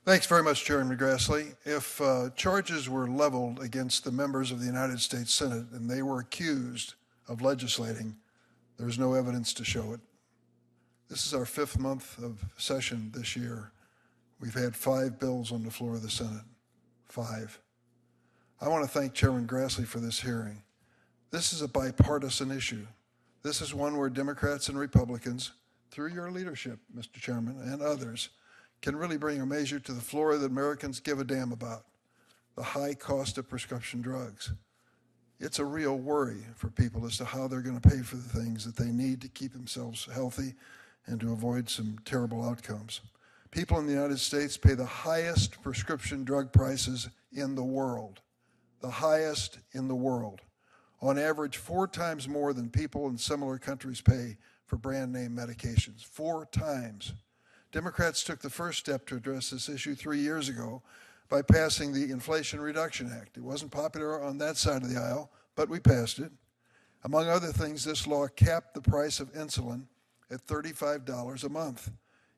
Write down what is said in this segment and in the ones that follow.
Thanks very much, Chairman Grassley. If charges were leveled against the members of the United States Senate and they were accused of legislating, there's no evidence to show it. This is our 5th month of session this year. We've had 5 bills on the floor of the Senate. 5. I want to thank Chairman Grassley for this hearing. This is a bipartisan issue. This is one where Democrats and Republicans, through your leadership, Mr. Chairman, and others, can really bring a measure to the floor that Americans give a damn about: the high cost of prescription drugs. It's a real worry for people as to how they're going to pay for the things that they need to keep themselves healthy and to avoid some terrible outcomes. People in the United States pay the highest prescription drug prices in the world, the highest in the world. On average, 4 times more than people in similar countries pay for brand name medications. 4 times. Democrats took the first step to address this issue 3 years ago by passing the Inflation Reduction Act. It wasn't popular on that side of the aisle, but we passed it. Among other things, this law capped the price of insulin at $35 a month.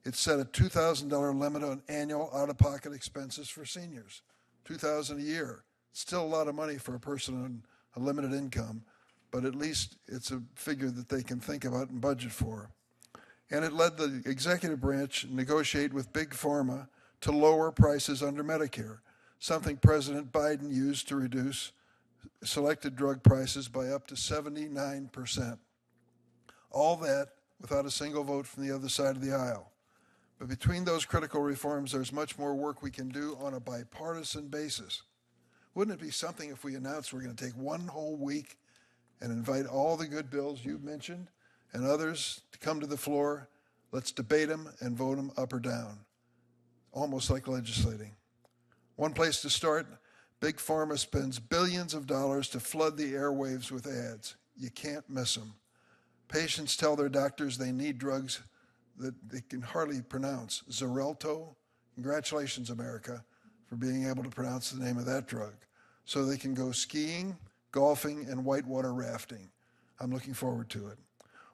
It set a $2,000 limit on annual out-of-pocket expenses for seniors, $2,000 a year. Still a lot of money for a person on a limited income, but at least it's a figure that they can think about and budget for. And it led the executive branch negotiate with Big Pharma to lower prices under Medicare, something President Biden used to reduce selected drug prices by up to 79%. All that without a single vote from the other side of the aisle. But between those critical reforms, there's much more work we can do on a bipartisan basis. Wouldn't it be something if we announced we're going to take one whole week and invite all the good bills you've mentioned and others to come to the floor? Let's debate them and vote them up or down, almost like legislating. One place to start: Big Pharma spends billions of dollars to flood the airwaves with ads. You can't miss them. Patients tell their doctors they need drugs that they can hardly pronounce. Xarelto, congratulations, America, for being able to pronounce the name of that drug, so they can go skiing, golfing, and whitewater rafting. I'm looking forward to it.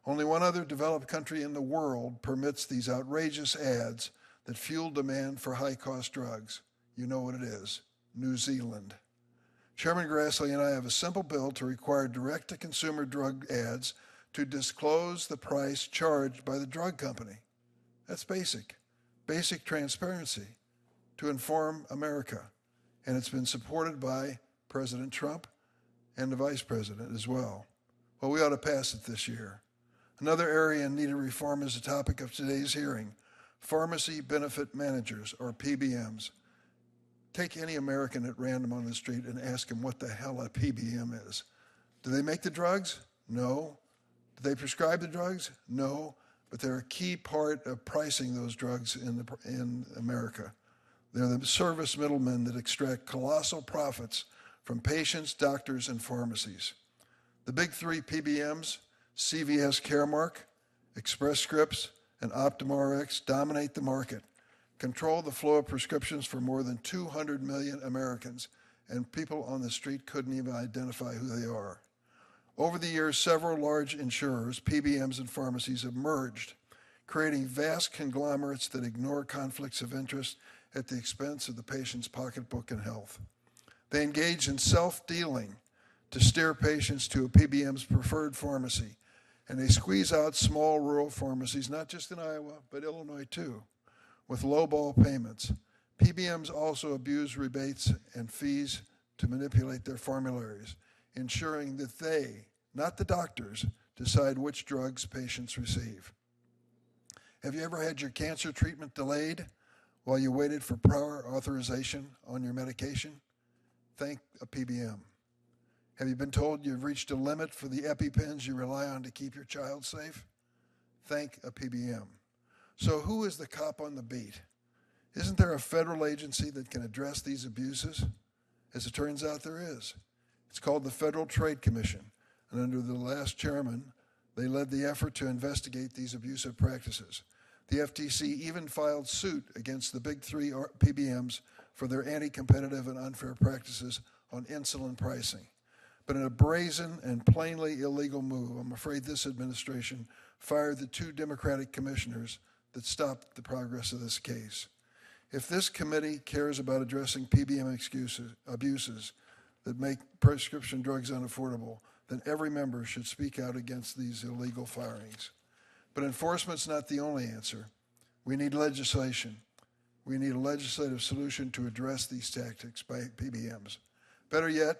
Only one other developed country in the world permits these outrageous ads that fuel demand for high-cost drugs. You know what it is: New Zealand. Chairman Grassley and I have a simple bill to require direct-to-consumer drug ads to disclose the price charged by the drug company. That's basic transparency to inform America. And it's been supported by President Trump and the Vice President as well. Well, we ought to pass it this year. Another area in need of reform is the topic of today's hearing: pharmacy benefit managers, or PBMs. Take any American at random on the street and ask him what the hell a PBM is. Do they make the drugs? No. Do they prescribe the drugs? No. But they're a key part of pricing those drugs in America. They're the service middlemen that extract colossal profits from patients, doctors, and pharmacies. The big 3 PBMs, CVS Caremark, Express Scripts, and OptumRx, dominate the market, control the flow of prescriptions for more than 200 million Americans, and people on the street couldn't even identify who they are. Over the years, several large insurers, PBMs, and pharmacies have merged, creating vast conglomerates that ignore conflicts of interest at the expense of the patient's pocketbook and health. They engage in self-dealing to steer patients to a PBM's preferred pharmacy, and they squeeze out small rural pharmacies, not just in Iowa, but Illinois too, with low-ball payments. PBMs also abuse rebates and fees to manipulate their formularies, ensuring that they, not the doctors, decide which drugs patients receive. Have you ever had your cancer treatment delayed while you waited for prior authorization on your medication? Thank a PBM. Have you been told you've reached a limit for the EpiPens you rely on to keep your child safe? Thank a PBM. So who is the cop on the beat? Isn't there a federal agency that can address these abuses? As it turns out, there is. It's called the Federal Trade Commission, and under the last chairman, they led the effort to investigate these abusive practices. The FTC even filed suit against the big 3 PBMs for their anti-competitive and unfair practices on insulin pricing. But in a brazen and plainly illegal move, I'm afraid this administration fired the 2 Democratic commissioners that stopped the progress of this case. If this committee cares about addressing PBM abuses that make prescription drugs unaffordable, then every member should speak out against these illegal firings. But enforcement's not the only answer. We need legislation. We need a legislative solution to address these tactics by PBMs. Better yet,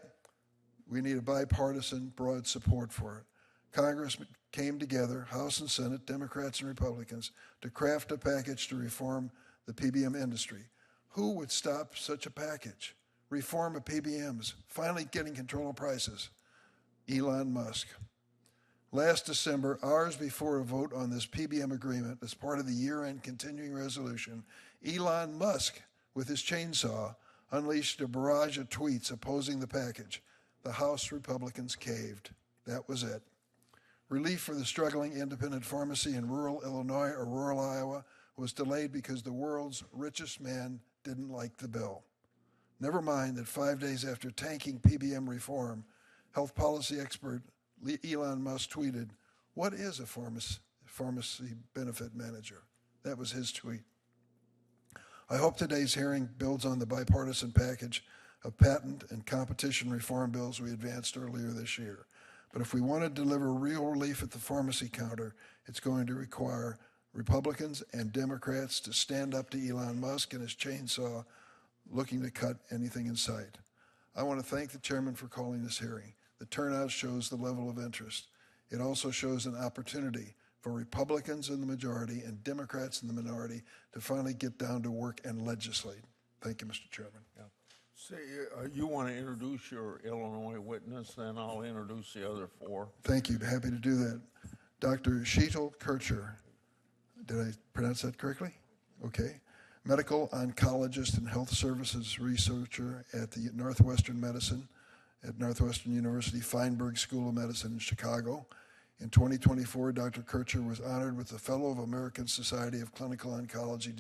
we need a bipartisan, broad support for it. Congress came together, House and Senate, Democrats and Republicans, to craft a package to reform the PBM industry. Who would stop such a package? Reform of PBMs, finally getting control of prices. Elon Musk. Last December, hours before a vote on this PBM agreement as part of the year-end continuing resolution, Elon Musk, with his chainsaw, unleashed a barrage of tweets opposing the package. The House Republicans caved. That was it. Relief for the struggling independent pharmacy in rural Illinois or rural Iowa was delayed because the world's richest man didn't like the bill. Never mind that 5 days after tanking PBM reform, health policy expert Elon Musk tweeted, "What is a pharmacy benefit manager?" That was his tweet. I hope today's hearing builds on the bipartisan package of patent and competition reform bills we advanced earlier this year. But if we want to deliver real relief at the pharmacy counter, it's going to require Republicans and Democrats to stand up to Elon Musk and his chainsaw looking to cut anything in sight. I want to thank the chairman for calling this hearing. The turnout shows the level of interest. It also shows an opportunity for Republicans in the majority and Democrats in the minority to finally get down to work and legislate. Thank you, Mr. Chairman. Yeah. See, you want to introduce your Illinois witness, then I'll introduce the other four. Thank you. Happy to do that. Dr. Sheetal Kircher. Did I pronounce that correctly? Okay. Medical oncologist and health services researcher at the Northwestern Medicine at Northwestern University Feinberg School of Medicine in Chicago. In 2024, Dr. Kircher was honored with the Fellow of American Society of Clinical Oncology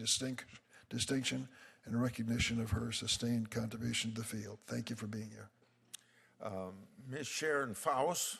distinction and recognition of her sustained contribution to the field. Thank you for being here. Ms. Sharon Faust.